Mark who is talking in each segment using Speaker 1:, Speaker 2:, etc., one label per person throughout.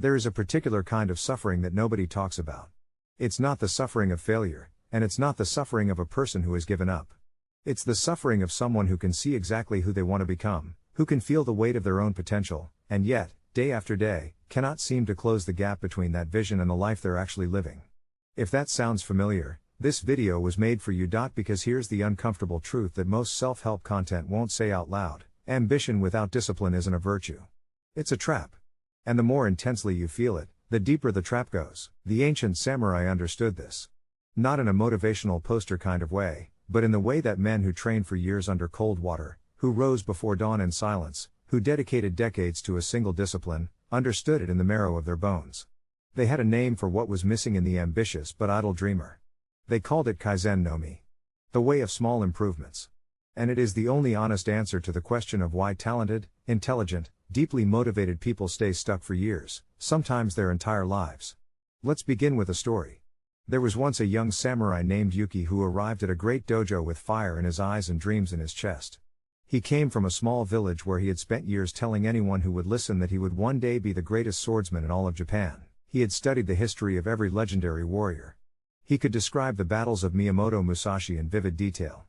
Speaker 1: There is a particular kind of suffering that nobody talks about. It's not the suffering of failure, and it's not the suffering of a person who has given up. It's the suffering of someone who can see exactly who they want to become, who can feel the weight of their own potential, and yet, day after day, cannot seem to close the gap between that vision and the life they're actually living. If that sounds familiar, this video was made for you. Because here's the uncomfortable truth that most self-help content won't say out loud: ambition without discipline isn't a virtue. It's a trap. And the more intensely you feel it, the deeper the trap goes. The ancient samurai understood this. Not in a motivational poster kind of way, but in the way that men who trained for years under cold water, who rose before dawn in silence, who dedicated decades to a single discipline, understood it in the marrow of their bones. They had a name for what was missing in the ambitious but idle dreamer. They called it Kaizen Nomi. The way of small improvements. And it is the only honest answer to the question of why talented, intelligent, deeply motivated people stay stuck for years, sometimes their entire lives. Let's begin with a story. There was once a young samurai named Yuki who arrived at a great dojo with fire in his eyes and dreams in his chest. He came from a small village where he had spent years telling anyone who would listen that he would one day be the greatest swordsman in all of Japan. He had studied the history of every legendary warrior. He could describe the battles of Miyamoto Musashi in vivid detail.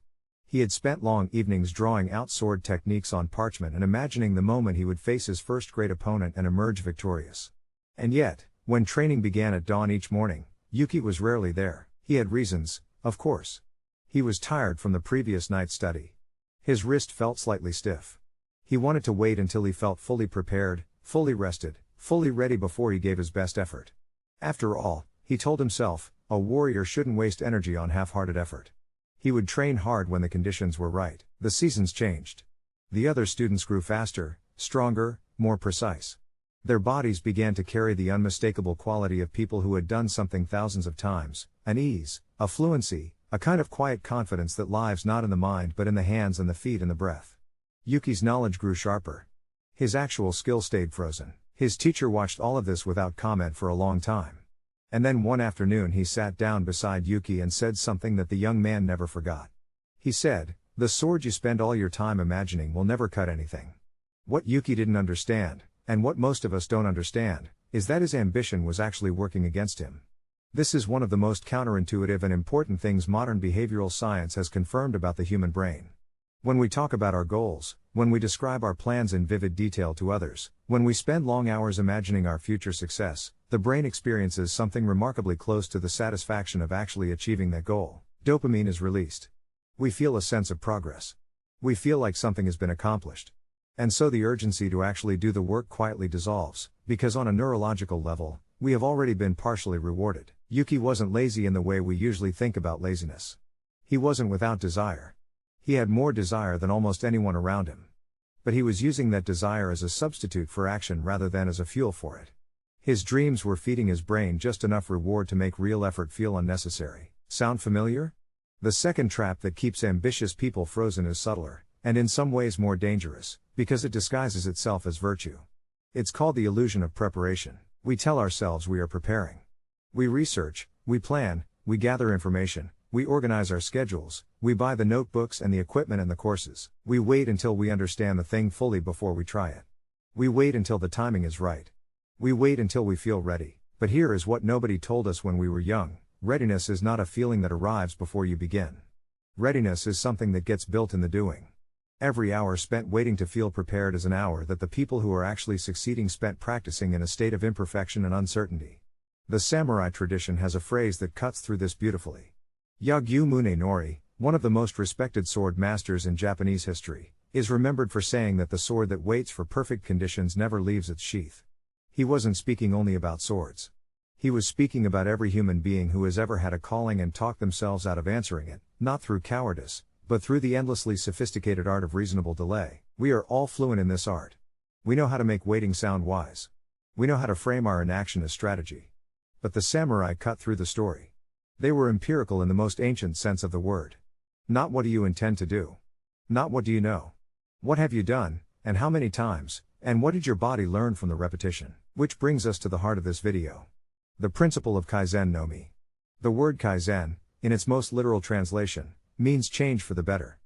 Speaker 1: He had spent long evenings drawing out sword techniques on parchment and imagining the moment he would face his first great opponent and emerge victorious. And yet, when training began at dawn each morning, Yuki was rarely there. He had reasons, of course. He was tired from the previous night's study. His wrist felt slightly stiff. He wanted to wait until he felt fully prepared, fully rested, fully ready before he gave his best effort. After all, he told himself, a warrior shouldn't waste energy on half-hearted effort. He would train hard when the conditions were right. The seasons changed. The other students grew faster, stronger, more precise. Their bodies began to carry the unmistakable quality of people who had done something thousands of times, an ease, a fluency, a kind of quiet confidence that lives not in the mind but in the hands and the feet and the breath. Yuki's knowledge grew sharper. His actual skill stayed frozen. His teacher watched all of this without comment for a long time. And then one afternoon he sat down beside Yuki and said something that the young man never forgot. He said, "The sword you spend all your time imagining will never cut anything." What Yuki didn't understand, and what most of us don't understand, is that his ambition was actually working against him. This is one of the most counterintuitive and important things modern behavioral science has confirmed about the human brain. When we talk about our goals, when we describe our plans in vivid detail to others, when we spend long hours imagining our future success, the brain experiences something remarkably close to the satisfaction of actually achieving that goal. Dopamine is released. We feel a sense of progress. We feel like something has been accomplished. And so the urgency to actually do the work quietly dissolves, because on a neurological level, we have already been partially rewarded. Yuki wasn't lazy in the way we usually think about laziness. He wasn't without desire. He had more desire than almost anyone around him. But he was using that desire as a substitute for action rather than as a fuel for it. His dreams were feeding his brain just enough reward to make real effort feel unnecessary. Sound familiar? The second trap that keeps ambitious people frozen is subtler, and in some ways more dangerous, because it disguises itself as virtue. It's called the illusion of preparation. We tell ourselves we are preparing. We research, we plan, we gather information, we organize our schedules, we buy the notebooks and the equipment and the courses. We wait until we understand the thing fully before we try it. We wait until the timing is right. We wait until we feel ready. But here is what nobody told us when we were young: readiness is not a feeling that arrives before you begin. Readiness is something that gets built in the doing. Every hour spent waiting to feel prepared is an hour that the people who are actually succeeding spent practicing in a state of imperfection and uncertainty. The samurai tradition has a phrase that cuts through this beautifully. Yagyu Munenori, one of the most respected sword masters in Japanese history, is remembered for saying that the sword that waits for perfect conditions never leaves its sheath. He wasn't speaking only about swords. He was speaking about every human being who has ever had a calling and talked themselves out of answering it, not through cowardice, but through the endlessly sophisticated art of reasonable delay. We are all fluent in this art. We know how to make waiting sound wise. We know how to frame our inaction as strategy. But the samurai cut through the story. They were empirical in the most ancient sense of the word. Not what do you intend to do? Not what do you know? What have you done, and how many times, and what did your body learn from the repetition? Which brings us to the heart of this video. The principle of Kaizen Nomi. The word Kaizen, in its most literal translation, means change for the better.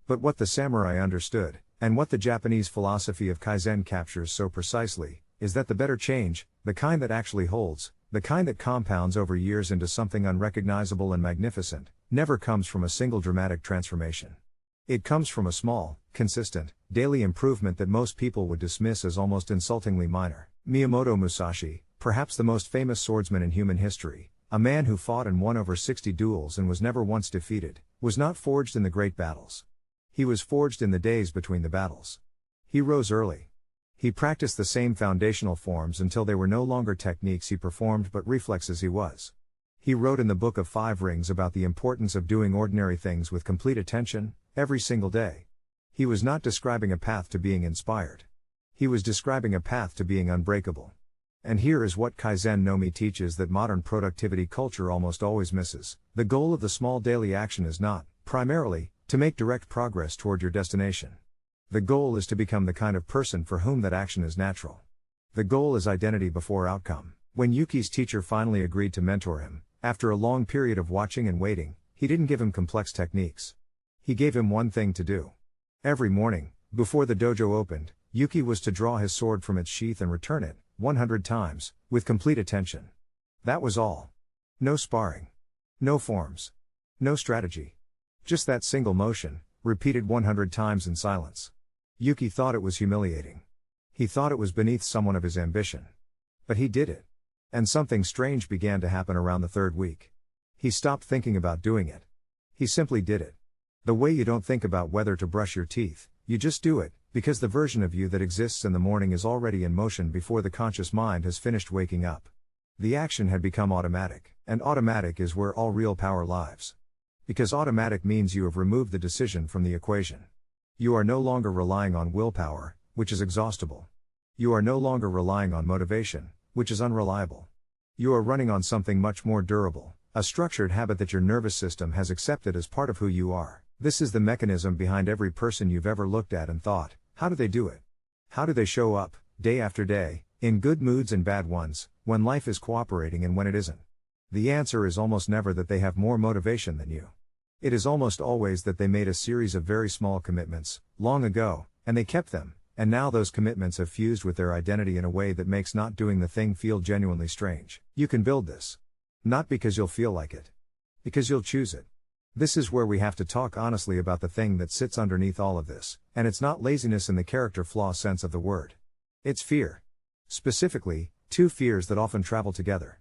Speaker 1: But what the samurai understood, and what the Japanese philosophy of Kaizen captures so precisely, is that the better change, the kind that actually holds, the kind that compounds over years into something unrecognizable and magnificent, never comes from a single dramatic transformation. It comes from a small, consistent, daily improvement that most people would dismiss as almost insultingly minor. Miyamoto Musashi, perhaps the most famous swordsman in human history, a man who fought and won over 60 duels and was never once defeated, was not forged in the great battles. He was forged in the days between the battles. He rose early. He practiced the same foundational forms until they were no longer techniques he performed but reflexes he was. He wrote in the Book of Five Rings about the importance of doing ordinary things with complete attention, every single day. He was not describing a path to being inspired. He was describing a path to being unbreakable. And here is what Kaizen Nomi teaches that modern productivity culture almost always misses. The goal of the small daily action is not, primarily, to make direct progress toward your destination. The goal is to become the kind of person for whom that action is natural. The goal is identity before outcome. When Yuki's teacher finally agreed to mentor him, after a long period of watching and waiting, he didn't give him complex techniques. He gave him one thing to do. Every morning, before the dojo opened, Yuki was to draw his sword from its sheath and return it, 100 times, with complete attention. That was all. No sparring. No forms. No strategy. Just that single motion, repeated 100 times in silence. Yuki thought it was humiliating. He thought it was beneath someone of his ambition. But he did it. And something strange began to happen around the third week. He stopped thinking about doing it. He simply did it. The way you don't think about whether to brush your teeth, you just do it, because the version of you that exists in the morning is already in motion before the conscious mind has finished waking up. The action had become automatic, and automatic is where all real power lies. Because automatic means you have removed the decision from the equation. You are no longer relying on willpower, which is exhaustible. You are no longer relying on motivation, which is unreliable. You are running on something much more durable, a structured habit that your nervous system has accepted as part of who you are. This is the mechanism behind every person you've ever looked at and thought, how do they do it? How do they show up, day after day, in good moods and bad ones, when life is cooperating and when it isn't? The answer is almost never that they have more motivation than you. It is almost always that they made a series of very small commitments, long ago, and they kept them, and now those commitments have fused with their identity in a way that makes not doing the thing feel genuinely strange. You can build this. Not because you'll feel like it. Because you'll choose it. This is where we have to talk honestly about the thing that sits underneath all of this, and it's not laziness in the character flaw sense of the word. It's fear. Specifically, two fears that often travel together.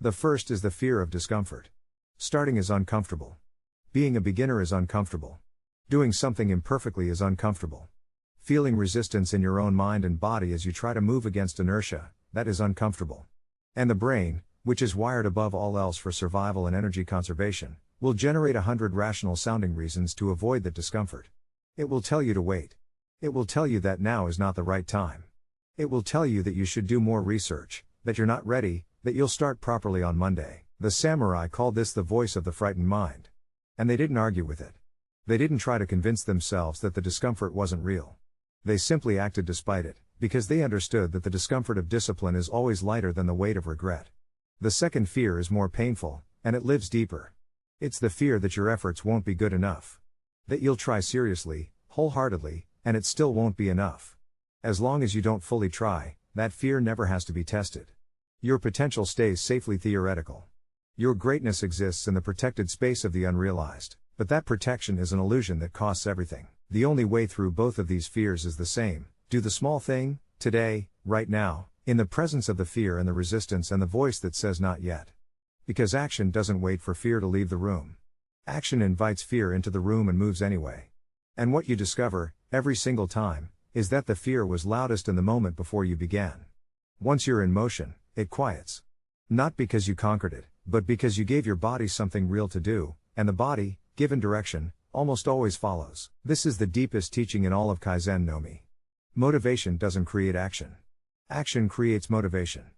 Speaker 1: The first is the fear of discomfort. Starting is uncomfortable. Being a beginner is uncomfortable. Doing something imperfectly is uncomfortable. Feeling resistance in your own mind and body as you try to move against inertia, that is uncomfortable. And the brain, which is wired above all else for survival and energy conservation, will generate 100 rational sounding reasons to avoid that discomfort. It will tell you to wait. It will tell you that now is not the right time. It will tell you that you should do more research, that you're not ready, that you'll start properly on Monday. The samurai called this the voice of the frightened mind. And they didn't argue with it. They didn't try to convince themselves that the discomfort wasn't real. They simply acted despite it, because they understood that the discomfort of discipline is always lighter than the weight of regret. The second fear is more painful, and it lives deeper. It's the fear that your efforts won't be good enough. That you'll try seriously, wholeheartedly, and it still won't be enough. As long as you don't fully try, that fear never has to be tested. Your potential stays safely theoretical. Your greatness exists in the protected space of the unrealized, but that protection is an illusion that costs everything. The only way through both of these fears is the same: do the small thing, today, right now, in the presence of the fear and the resistance and the voice that says not yet. Because action doesn't wait for fear to leave the room. Action invites fear into the room and moves anyway. And what you discover, every single time, is that the fear was loudest in the moment before you began. Once you're in motion, it quiets. Not because you conquered it, but because you gave your body something real to do, and the body, given direction, almost always follows. This is the deepest teaching in all of Kaizen Nomi. Motivation doesn't create action. Action creates motivation.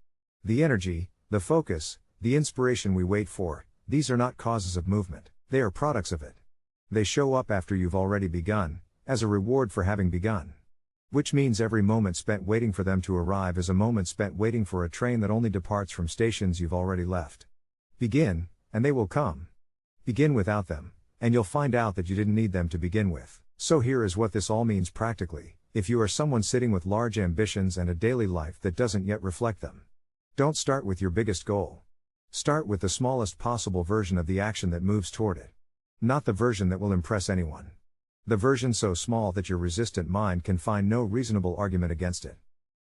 Speaker 1: The energy, the focus, the inspiration we wait for, these are not causes of movement, they are products of it. They show up after you've already begun, as a reward for having begun. Which means every moment spent waiting for them to arrive is a moment spent waiting for a train that only departs from stations you've already left. Begin, and they will come. Begin without them, and you'll find out that you didn't need them to begin with. So here is what this all means practically. if you are someone sitting with large ambitions and a daily life that doesn't yet reflect them. Don't start with your biggest goal. Start with the smallest possible version of the action that moves toward it. Not the version that will impress anyone. The version so small that your resistant mind can find no reasonable argument against it.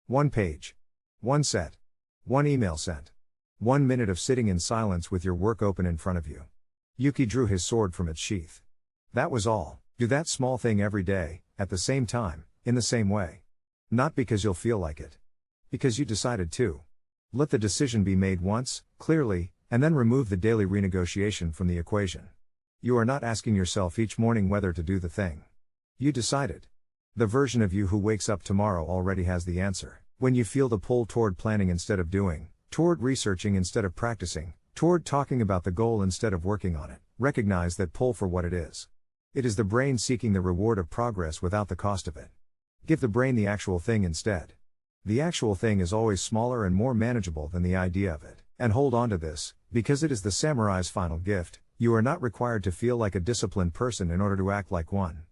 Speaker 1: 1 page. 1 set. 1 email sent. 1 minute of sitting in silence with your work open in front of you. Yuki drew his sword from its sheath. That was all. Do that small thing every day, at the same time, in the same way. Not because you'll feel like it. Because you decided to. Let the decision be made once, clearly, and then remove the daily renegotiation from the equation. You are not asking yourself each morning whether to do the thing. You decided. The version of you who wakes up tomorrow already has the answer. When you feel the pull toward planning instead of doing, toward researching instead of practicing, toward talking about the goal instead of working on it, recognize that pull for what it is. It is the brain seeking the reward of progress without the cost of it. Give the brain the actual thing instead. The actual thing is always smaller and more manageable than the idea of it, and hold on to this, because it is the samurai's final gift. You are not required to feel like a disciplined person in order to act like one.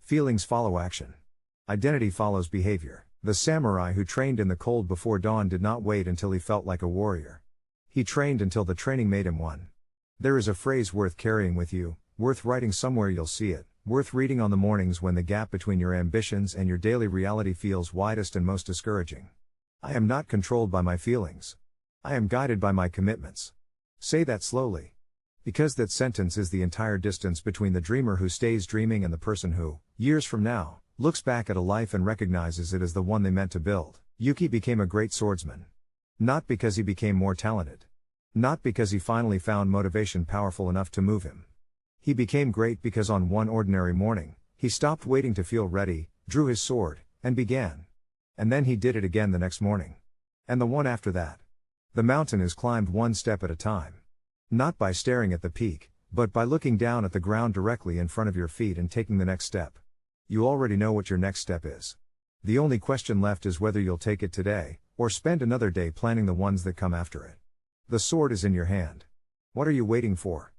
Speaker 1: Feelings follow action. Identity follows behavior. The samurai who trained in the cold before dawn did not wait until he felt like a warrior. He trained until the training made him one. There is a phrase worth carrying with you, worth writing somewhere you'll see it, worth reading on the mornings when the gap between your ambitions and your daily reality feels widest and most discouraging. I am not controlled by my feelings. I am guided by my commitments. Say that slowly. Because that sentence is the entire distance between the dreamer who stays dreaming and the person who, years from now, looks back at a life and recognizes it as the one they meant to build. Yuki became a great swordsman. Not because he became more talented. Not because he finally found motivation powerful enough to move him. He became great because on one ordinary morning, he stopped waiting to feel ready, drew his sword, and began. And then he did it again the next morning. And the one after that. The mountain is climbed one step at a time. Not by staring at the peak, but by looking down at the ground directly in front of your feet and taking the next step. You already know what your next step is. The only question left is whether you'll take it today, or spend another day planning the ones that come after it. The sword is in your hand. What are you waiting for?